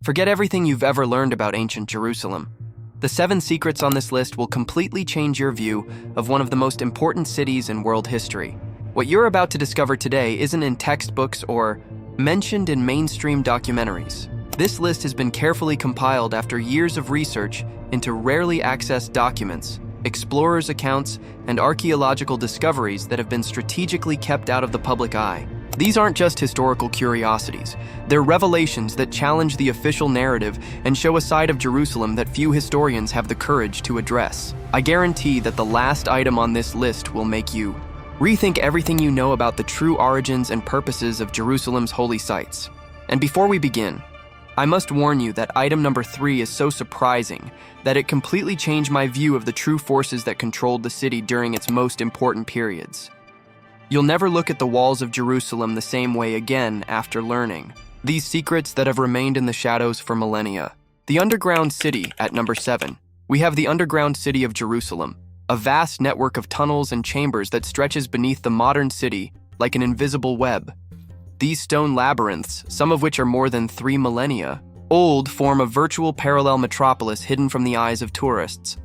Forget everything you've ever learned about ancient Jerusalem. The 7 secrets on this list will completely change your view of one of the most important cities in world history. What you're about to discover today isn't in textbooks or mentioned in mainstream documentaries. This list has been carefully compiled after years of research into rarely accessed documents, explorers' accounts, and archaeological discoveries that have been strategically kept out of the public eye. These aren't just historical curiosities. They're revelations that challenge the official narrative and show a side of Jerusalem that few historians have the courage to address. I guarantee that the last item on this list will make you rethink everything you know about the true origins and purposes of Jerusalem's holy sites. And before we begin, I must warn you that item number 3 is so surprising that it completely changed my view of the true forces that controlled the city during its most important periods. You'll never look at the walls of Jerusalem the same way again after learning these secrets that have remained in the shadows for millennia. The underground city at number 7. We have the underground city of Jerusalem, a vast network of tunnels and chambers that stretches beneath the modern city like an invisible web. These stone labyrinths, some of which are more than 3 millennia old, form a virtual parallel metropolis hidden from the eyes of tourists.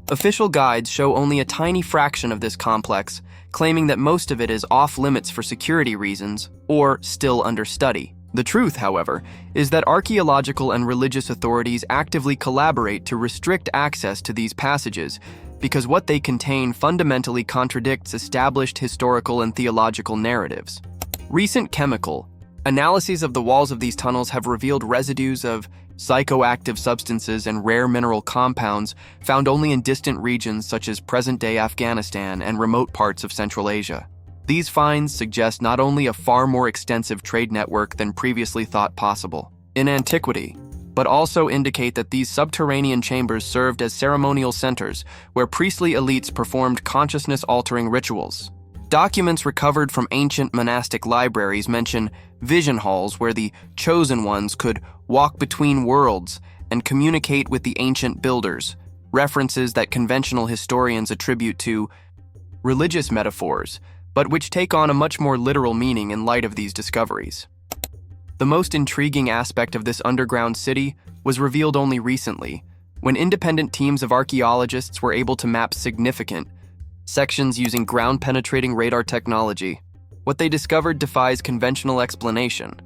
Official guides show only a tiny fraction of this complex, claiming that most of it is off-limits for security reasons or still under study. The truth, however, is that archaeological and religious authorities actively collaborate to restrict access to these passages because what they contain fundamentally contradicts established historical and theological narratives. Recent chemical analyses of the walls of these tunnels have revealed residues of psychoactive substances and rare mineral compounds found only in distant regions such as present-day Afghanistan and remote parts of Central Asia. These finds suggest not only a far more extensive trade network than previously thought possible in antiquity, but also indicate that these subterranean chambers served as ceremonial centers where priestly elites performed consciousness-altering rituals. Documents recovered from ancient monastic libraries mention vision halls where the chosen ones could walk between worlds and communicate with the ancient builders, references that conventional historians attribute to religious metaphors, but which take on a much more literal meaning in light of these discoveries. The most intriguing aspect of this underground city was revealed only recently, when independent teams of archaeologists were able to map significant sections using ground-penetrating radar technology. What they discovered defies conventional explanation.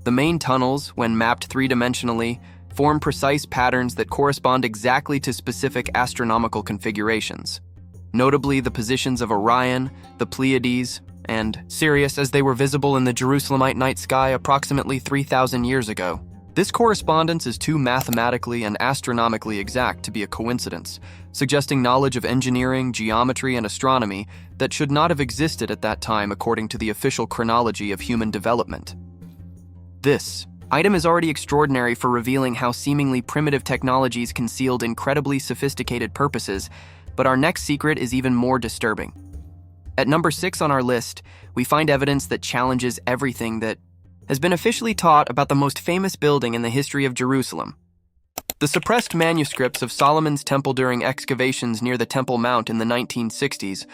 The main tunnels, when mapped 3-dimensionally, form precise patterns that correspond exactly to specific astronomical configurations, notably the positions of Orion, the Pleiades, and Sirius as they were visible in the Jerusalemite night sky approximately 3,000 years ago. This correspondence is too mathematically and astronomically exact to be a coincidence, suggesting knowledge of engineering, geometry, and astronomy that should not have existed at that time according to the official chronology of human development. This item is already extraordinary for revealing how seemingly primitive technologies concealed incredibly sophisticated purposes, but our next secret is even more disturbing. At number 6 on our list, we find evidence that challenges everything that has been officially taught about the most famous building in the history of Jerusalem. The suppressed manuscripts of Solomon's Temple during excavations near the Temple Mount in the 1960s,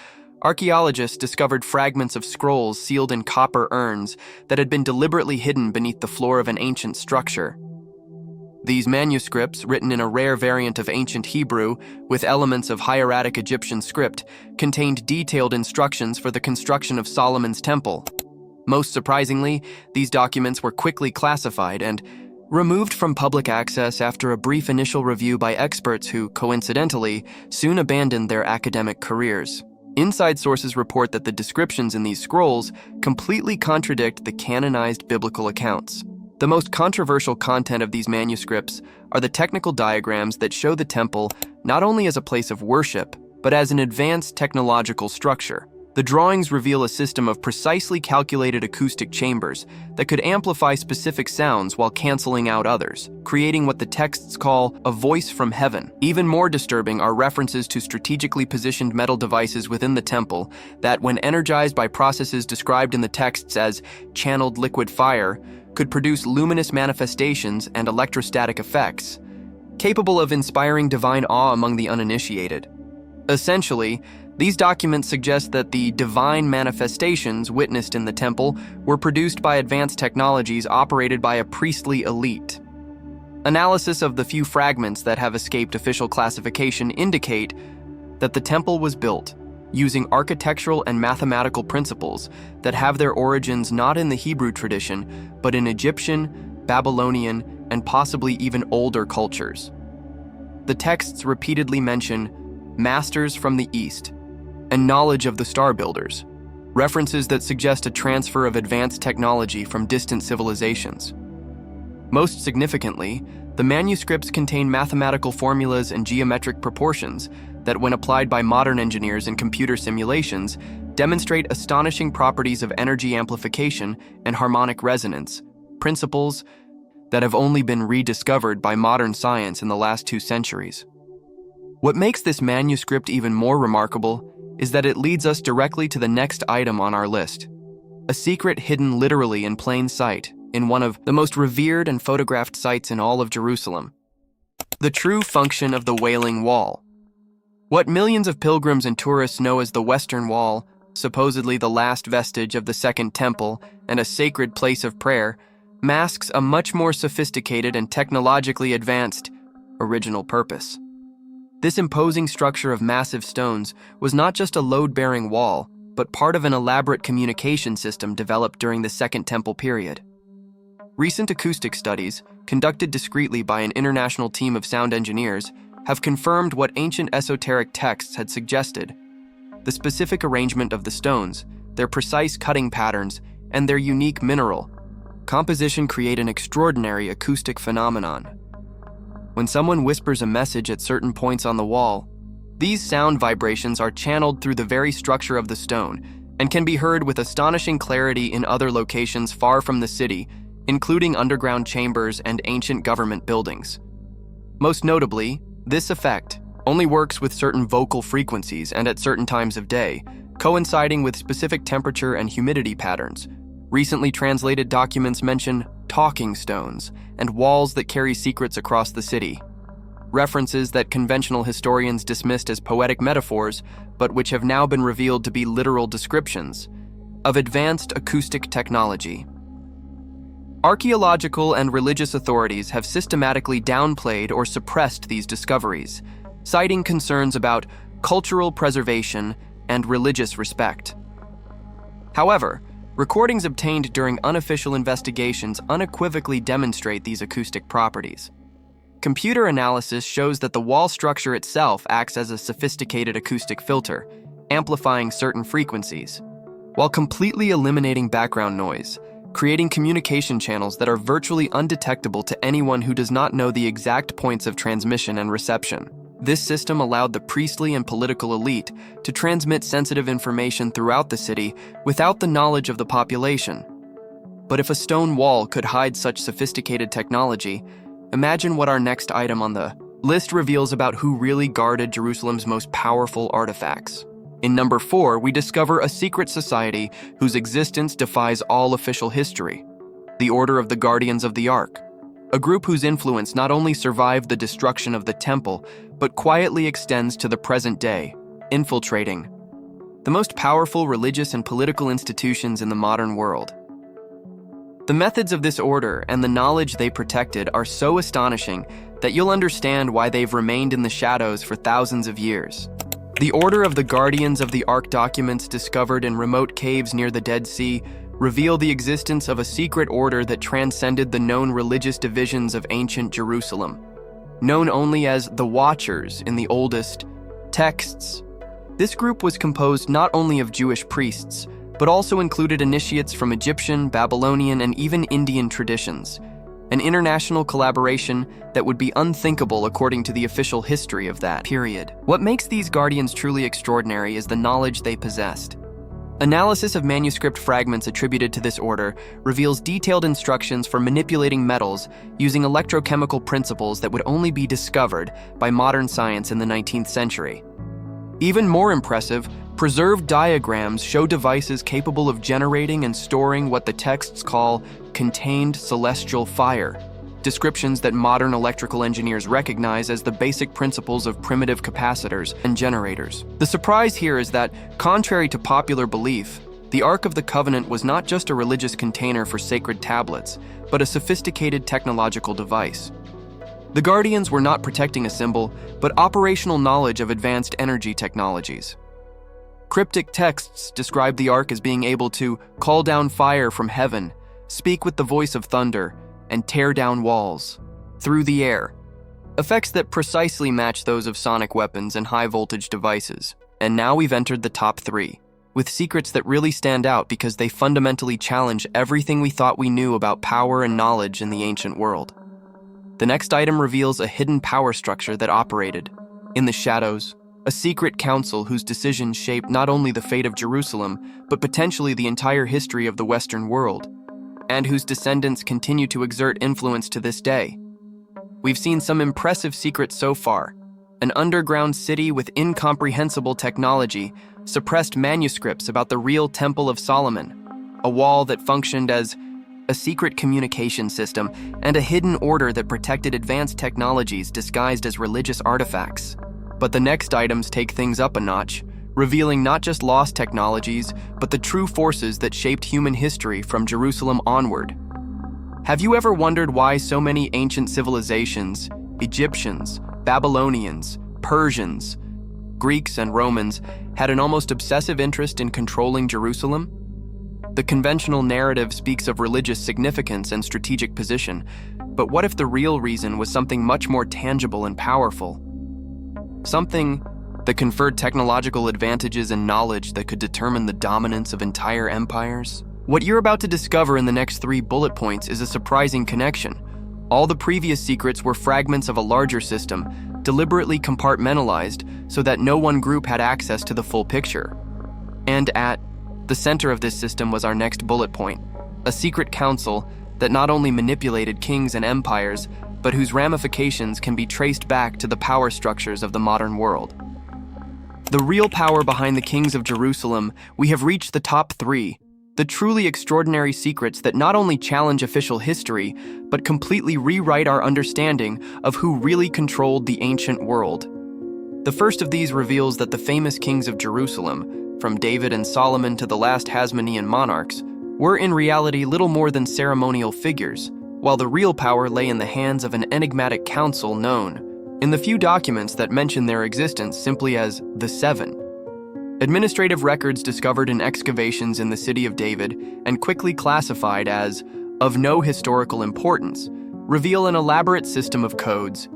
archaeologists discovered fragments of scrolls sealed in copper urns that had been deliberately hidden beneath the floor of an ancient structure. These manuscripts, written in a rare variant of ancient Hebrew with elements of hieratic Egyptian script, contained detailed instructions for the construction of Solomon's Temple. Most surprisingly, these documents were quickly classified and removed from public access after a brief initial review by experts who, coincidentally, soon abandoned their academic careers. Inside sources report that the descriptions in these scrolls completely contradict the canonized biblical accounts. The most controversial content of these manuscripts are the technical diagrams that show the temple not only as a place of worship, but as an advanced technological structure. The drawings reveal a system of precisely calculated acoustic chambers that could amplify specific sounds while canceling out others, creating what the texts call a voice from heaven. Even more disturbing are references to strategically positioned metal devices within the temple that, when energized by processes described in the texts as channeled liquid fire, could produce luminous manifestations and electrostatic effects, capable of inspiring divine awe among the uninitiated. Essentially, these documents suggest that the divine manifestations witnessed in the temple were produced by advanced technologies operated by a priestly elite. Analysis of the few fragments that have escaped official classification indicate that the temple was built using architectural and mathematical principles that have their origins not in the Hebrew tradition, but in Egyptian, Babylonian, and possibly even older cultures. The texts repeatedly mention masters from the East and knowledge of the star builders, references that suggest a transfer of advanced technology from distant civilizations. Most significantly, the manuscripts contain mathematical formulas and geometric proportions that, when applied by modern engineers in computer simulations, demonstrate astonishing properties of energy amplification and harmonic resonance, principles that have only been rediscovered by modern science in the last 2 centuries. What makes this manuscript even more remarkable is that it leads us directly to the next item on our list, a secret hidden literally in plain sight in one of the most revered and photographed sites in all of Jerusalem: the true function of the Wailing Wall. What millions of pilgrims and tourists know as the Western Wall, supposedly the last vestige of the Second Temple and a sacred place of prayer, masks a much more sophisticated and technologically advanced original purpose. This imposing structure of massive stones was not just a load-bearing wall, but part of an elaborate communication system developed during the Second Temple period. Recent acoustic studies, conducted discreetly by an international team of sound engineers, have confirmed what ancient esoteric texts had suggested. The specific arrangement of the stones, their precise cutting patterns, and their unique mineral composition create an extraordinary acoustic phenomenon. When someone whispers a message at certain points on the wall, these sound vibrations are channeled through the very structure of the stone and can be heard with astonishing clarity in other locations far from the city, including underground chambers and ancient government buildings. Most notably, this effect only works with certain vocal frequencies and at certain times of day, coinciding with specific temperature and humidity patterns. Recently translated documents mention talking stones and walls that carry secrets across the city, references that conventional historians dismissed as poetic metaphors, but which have now been revealed to be literal descriptions of advanced acoustic technology. Archaeological and religious authorities have systematically downplayed or suppressed these discoveries, citing concerns about cultural preservation and religious respect. However, recordings obtained during unofficial investigations unequivocally demonstrate these acoustic properties. Computer analysis shows that the wall structure itself acts as a sophisticated acoustic filter, amplifying certain frequencies, while completely eliminating background noise, creating communication channels that are virtually undetectable to anyone who does not know the exact points of transmission and reception. This system allowed the priestly and political elite to transmit sensitive information throughout the city without the knowledge of the population. But if a stone wall could hide such sophisticated technology, imagine what our next item on the list reveals about who really guarded Jerusalem's most powerful artifacts. In number 4, we discover a secret society whose existence defies all official history: the Order of the Guardians of the Ark, a group whose influence not only survived the destruction of the temple, but quietly extends to the present day, infiltrating the most powerful religious and political institutions in the modern world. The methods of this order and the knowledge they protected are so astonishing that you'll understand why they've remained in the shadows for thousands of years. The Order of the Guardians of the Ark documents discovered in remote caves near the Dead Sea reveal the existence of a secret order that transcended the known religious divisions of ancient Jerusalem, known only as the Watchers in the oldest texts. This group was composed not only of Jewish priests, but also included initiates from Egyptian, Babylonian, and even Indian traditions, an international collaboration that would be unthinkable according to the official history of that period. What makes these guardians truly extraordinary is the knowledge they possessed. Analysis of manuscript fragments attributed to this order reveals detailed instructions for manipulating metals using electrochemical principles that would only be discovered by modern science in the 19th century. Even more impressive, preserved diagrams show devices capable of generating and storing what the texts call contained celestial fire, descriptions that modern electrical engineers recognize as the basic principles of primitive capacitors and generators. The surprise here is that, contrary to popular belief, the Ark of the Covenant was not just a religious container for sacred tablets, but a sophisticated technological device. The Guardians were not protecting a symbol, but operational knowledge of advanced energy technologies. Cryptic texts describe the Ark as being able to call down fire from heaven, speak with the voice of thunder, and tear down walls through the air. Effects that precisely match those of sonic weapons and high-voltage devices. And now we've entered the top 3, with secrets that really stand out because they fundamentally challenge everything we thought we knew about power and knowledge in the ancient world. The next item reveals a hidden power structure that operated in the shadows, a secret council whose decisions shaped not only the fate of Jerusalem, but potentially the entire history of the Western world, and whose descendants continue to exert influence to this day. We've seen some impressive secrets so far: an underground city with incomprehensible technology, suppressed manuscripts about the real Temple of Solomon, a wall that functioned as a secret communication system, and a hidden order that protected advanced technologies disguised as religious artifacts. But the next items take things up a notch, revealing not just lost technologies, but the true forces that shaped human history from Jerusalem onward. Have you ever wondered why so many ancient civilizations, Egyptians, Babylonians, Persians, Greeks, and Romans, had an almost obsessive interest in controlling Jerusalem? The conventional narrative speaks of religious significance and strategic position, but what if the real reason was something much more tangible and powerful? Something that conferred technological advantages and knowledge that could determine the dominance of entire empires? What you're about to discover in the next 3 bullet points is a surprising connection. All the previous secrets were fragments of a larger system, deliberately compartmentalized so that no one group had access to the full picture. And at the center of this system was our next bullet point, a secret council that not only manipulated kings and empires, but whose ramifications can be traced back to the power structures of the modern world. The real power behind the kings of Jerusalem, we have reached the top 3, the truly extraordinary secrets that not only challenge official history, but completely rewrite our understanding of who really controlled the ancient world. The first of these reveals that the famous kings of Jerusalem, from David and Solomon to the last Hasmonean monarchs, were in reality little more than ceremonial figures, while the real power lay in the hands of an enigmatic council known, in the few documents that mention their existence, simply as the Seven. Administrative records discovered in excavations in the city of David and quickly classified as of no historical importance reveal an elaborate system of codes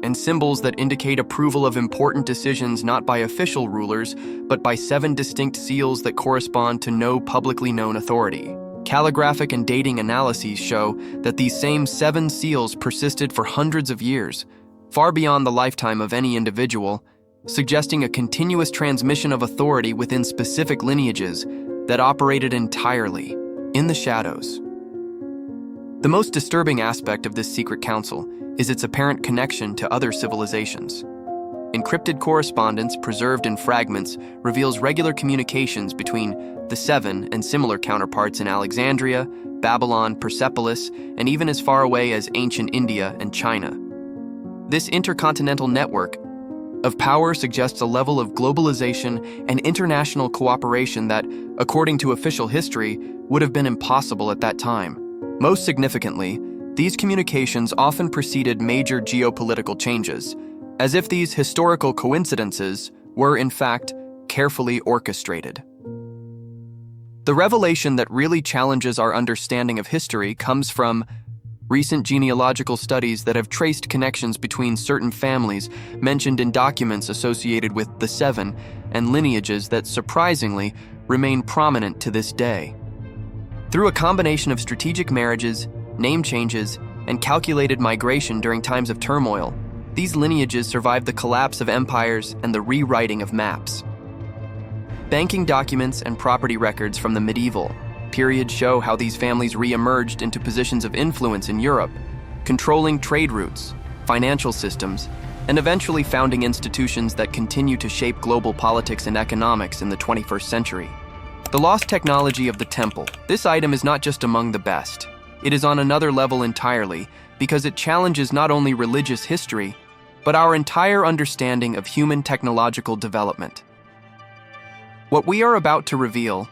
and symbols that indicate approval of important decisions not by official rulers, but by 7 distinct seals that correspond to no publicly known authority. Calligraphic and dating analyses show that these same 7 seals persisted for hundreds of years, far beyond the lifetime of any individual, suggesting a continuous transmission of authority within specific lineages that operated entirely in the shadows. The most disturbing aspect of this secret council is its apparent connection to other civilizations. Encrypted correspondence preserved in fragments reveals regular communications between the 7 and similar counterparts in Alexandria, Babylon, Persepolis, and even as far away as ancient India and China. This intercontinental network of power suggests a level of globalization and international cooperation that, according to official history, would have been impossible at that time. Most significantly, these communications often preceded major geopolitical changes, as if these historical coincidences were, in fact, carefully orchestrated. The revelation that really challenges our understanding of history comes from recent genealogical studies that have traced connections between certain families mentioned in documents associated with the 7 and lineages that, surprisingly, remain prominent to this day. Through a combination of strategic marriages, name changes, and calculated migration during times of turmoil, these lineages survived the collapse of empires and the rewriting of maps. Banking documents and property records from the medieval period show how these families re-emerged into positions of influence in Europe, controlling trade routes, financial systems, and eventually founding institutions that continue to shape global politics and economics in the 21st century. The lost technology of the temple. This item is not just among the best. It is on another level entirely because it challenges not only religious history, but our entire understanding of human technological development. What we are about to reveal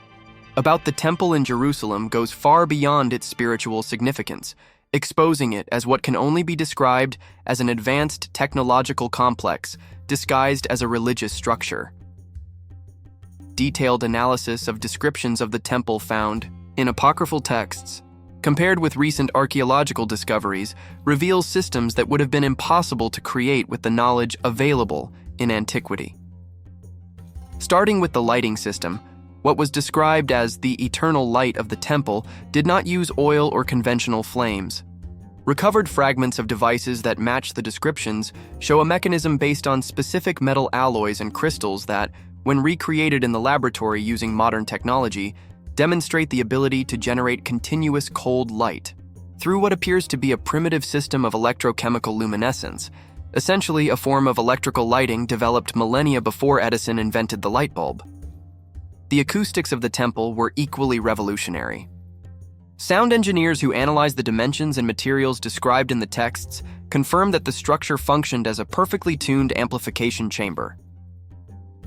about the temple in Jerusalem goes far beyond its spiritual significance exposing it as what can only be described as an advanced technological complex disguised as a religious structure. Detailed analysis of descriptions of the temple found in apocryphal texts, compared with recent archaeological discoveries, reveals systems that would have been impossible to create with the knowledge available in antiquity. Starting with the lighting system, what was described as the eternal light of the temple did not use oil or conventional flames. Recovered fragments of devices that match the descriptions show a mechanism based on specific metal alloys and crystals that, when recreated in the laboratory using modern technology, demonstrate the ability to generate continuous cold light through what appears to be a primitive system of electrochemical luminescence, essentially a form of electrical lighting developed millennia before Edison invented the light bulb. The acoustics of the temple were equally revolutionary. Sound engineers who analyzed the dimensions and materials described in the texts confirmed that the structure functioned as a perfectly tuned amplification chamber.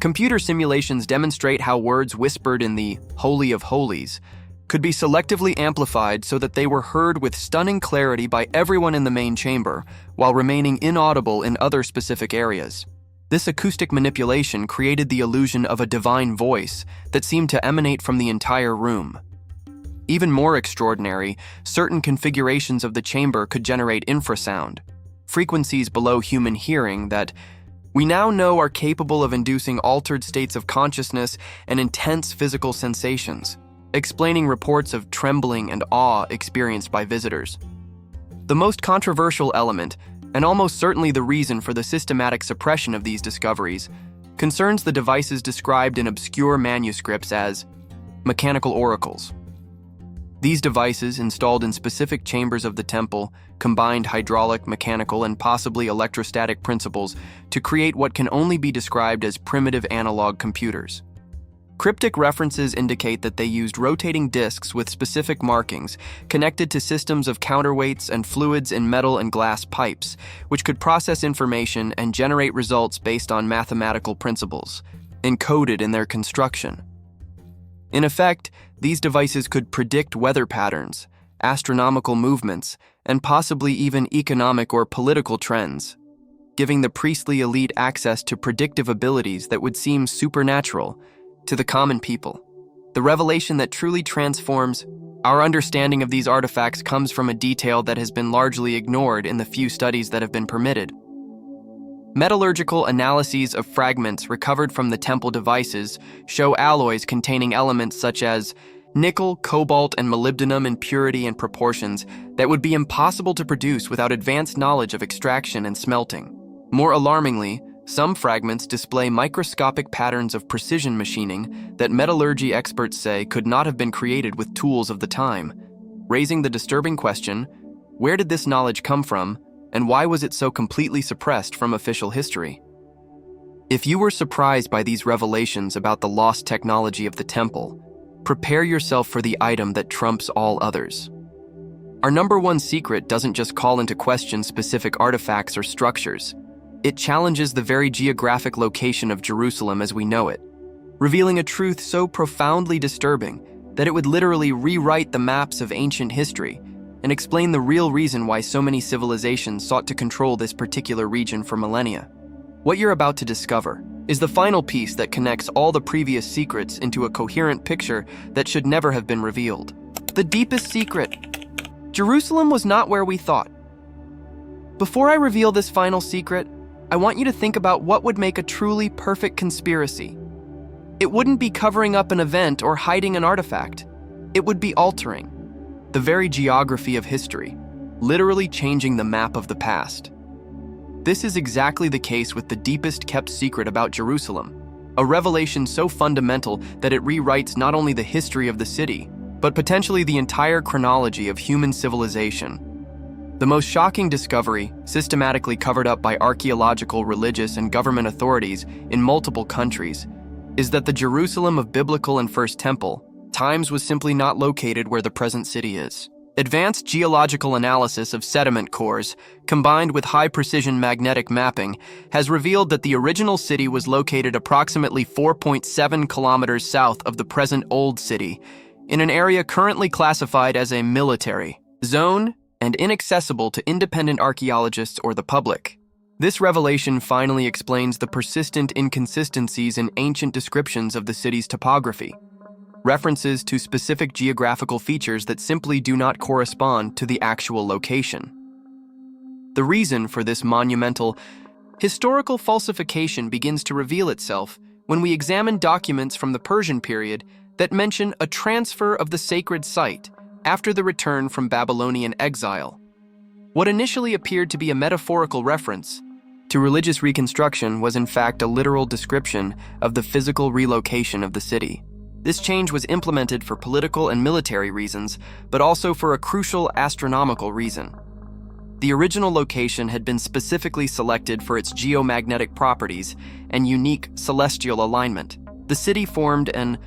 Computer simulations demonstrate how words whispered in the Holy of Holies could be selectively amplified so that they were heard with stunning clarity by everyone in the main chamber, while remaining inaudible in other specific areas. This acoustic manipulation created the illusion of a divine voice that seemed to emanate from the entire room. Even more extraordinary, certain configurations of the chamber could generate infrasound, frequencies below human hearing that we now know are capable of inducing altered states of consciousness and intense physical sensations, explaining reports of trembling and awe experienced by visitors. The most controversial element, and almost certainly the reason for the systematic suppression of these discoveries, concerns the devices described in obscure manuscripts as mechanical oracles. These devices, installed in specific chambers of the temple, combined hydraulic, mechanical, and possibly electrostatic principles to create what can only be described as primitive analog computers. Cryptic references indicate that they used rotating discs with specific markings connected to systems of counterweights and fluids in metal and glass pipes, which could process information and generate results based on mathematical principles, encoded in their construction. In effect, these devices could predict weather patterns, astronomical movements, and possibly even economic or political trends, giving the priestly elite access to predictive abilities that would seem supernatural to the common people. The revelation that truly transforms our understanding of these artifacts comes from a detail that has been largely ignored in the few studies that have been permitted. Metallurgical analyses of fragments recovered from the temple devices show alloys containing elements such as nickel, cobalt, and molybdenum in purity and proportions that would be impossible to produce without advanced knowledge of extraction and smelting. More alarmingly, some fragments display microscopic patterns of precision machining that metallurgy experts say could not have been created with tools of the time, raising the disturbing question, where did this knowledge come from, and why was it so completely suppressed from official history? If you were surprised by these revelations about the lost technology of the temple, prepare yourself for the item that trumps all others. Our number one secret doesn't just call into question specific artifacts or structures. It challenges the very geographic location of Jerusalem as we know it, revealing a truth so profoundly disturbing that it would literally rewrite the maps of ancient history and explain the real reason why so many civilizations sought to control this particular region for millennia. What you're about to discover is the final piece that connects all the previous secrets into a coherent picture that should never have been revealed. The deepest secret. Jerusalem was not where we thought. Before I reveal this final secret, I want you to think about what would make a truly perfect conspiracy. It wouldn't be covering up an event or hiding an artifact. It would be altering the very geography of history, literally changing the map of the past. This is exactly the case with the deepest kept secret about Jerusalem, a revelation so fundamental that it rewrites not only the history of the city, but potentially the entire chronology of human civilization. The most shocking discovery, systematically covered up by archaeological, religious, and government authorities in multiple countries, is that the Jerusalem of Biblical and First Temple times was simply not located where the present city is. Advanced geological analysis of sediment cores, combined with high-precision magnetic mapping, has revealed that the original city was located approximately 4.7 kilometers south of the present Old City, in an area currently classified as a military zone and inaccessible to independent archaeologists or the public. This revelation finally explains the persistent inconsistencies in ancient descriptions of the city's topography, references to specific geographical features that simply do not correspond to the actual location. The reason for this monumental historical falsification begins to reveal itself when we examine documents from the Persian period that mention a transfer of the sacred site after the return from Babylonian exile. What initially appeared to be a metaphorical reference to religious reconstruction was in fact a literal description of the physical relocation of the city. This change was implemented for political and military reasons, but also for a crucial astronomical reason. The original location had been specifically selected for its geomagnetic properties and unique celestial alignment. The city formed an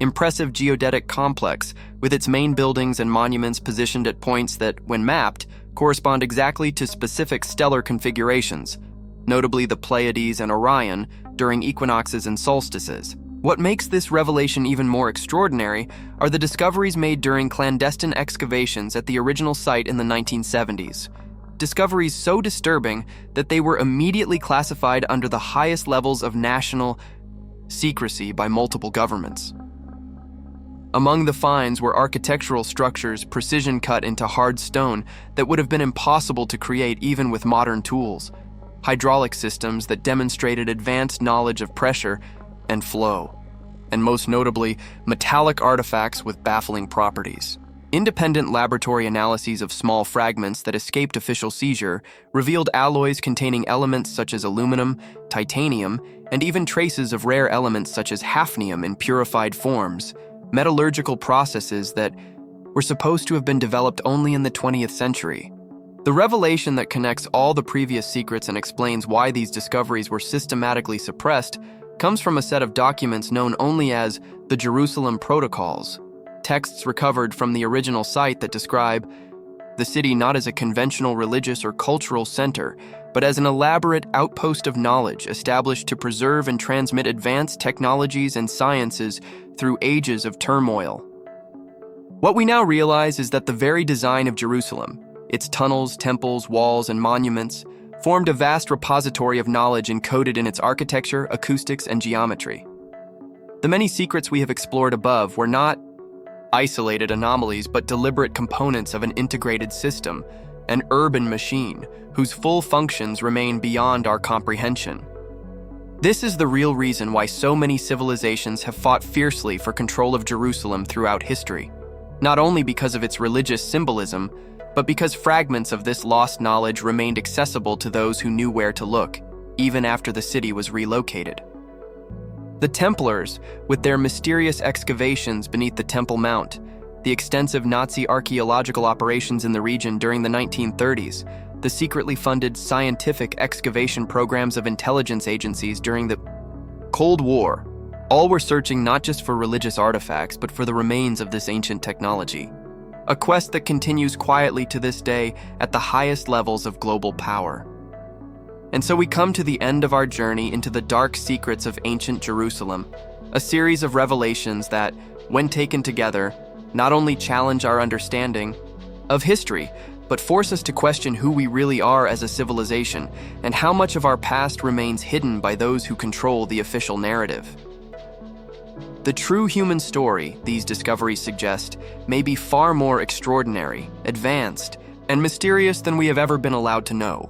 impressive geodetic complex with its main buildings and monuments positioned at points that, when mapped, correspond exactly to specific stellar configurations, notably the Pleiades and Orion during equinoxes and solstices. What makes this revelation even more extraordinary are the discoveries made during clandestine excavations at the original site in the 1970s. Discoveries so disturbing that they were immediately classified under the highest levels of national secrecy by multiple governments. Among the finds were architectural structures precision cut into hard stone that would have been impossible to create even with modern tools, hydraulic systems that demonstrated advanced knowledge of pressure and flow, and most notably, metallic artifacts with baffling properties. Independent laboratory analyses of small fragments that escaped official seizure revealed alloys containing elements such as aluminum, titanium, and even traces of rare elements such as hafnium in purified forms, metallurgical processes that were supposed to have been developed only in the 20th century. The revelation that connects all the previous secrets and explains why these discoveries were systematically suppressed comes from a set of documents known only as the Jerusalem Protocols, texts recovered from the original site that describe the city not as a conventional religious or cultural center, but as an elaborate outpost of knowledge established to preserve and transmit advanced technologies and sciences through ages of turmoil. What we now realize is that the very design of Jerusalem, its tunnels, temples, walls, and monuments, formed a vast repository of knowledge encoded in its architecture, acoustics, and geometry. The many secrets we have explored above were not isolated anomalies, but deliberate components of an integrated system, an urban machine, whose full functions remain beyond our comprehension. This is the real reason why so many civilizations have fought fiercely for control of Jerusalem throughout history, not only because of its religious symbolism, but because fragments of this lost knowledge remained accessible to those who knew where to look, even after the city was relocated. The Templars, with their mysterious excavations beneath the Temple Mount, the extensive Nazi archaeological operations in the region during the 1930s, the secretly funded scientific excavation programs of intelligence agencies during the Cold War, all were searching not just for religious artifacts, but for the remains of this ancient technology. A quest that continues quietly to this day at the highest levels of global power. And so we come to the end of our journey into the dark secrets of ancient Jerusalem, a series of revelations that, when taken together, not only challenge our understanding of history, but force us to question who we really are as a civilization and how much of our past remains hidden by those who control the official narrative. The true human story, these discoveries suggest, may be far more extraordinary, advanced, and mysterious than we have ever been allowed to know.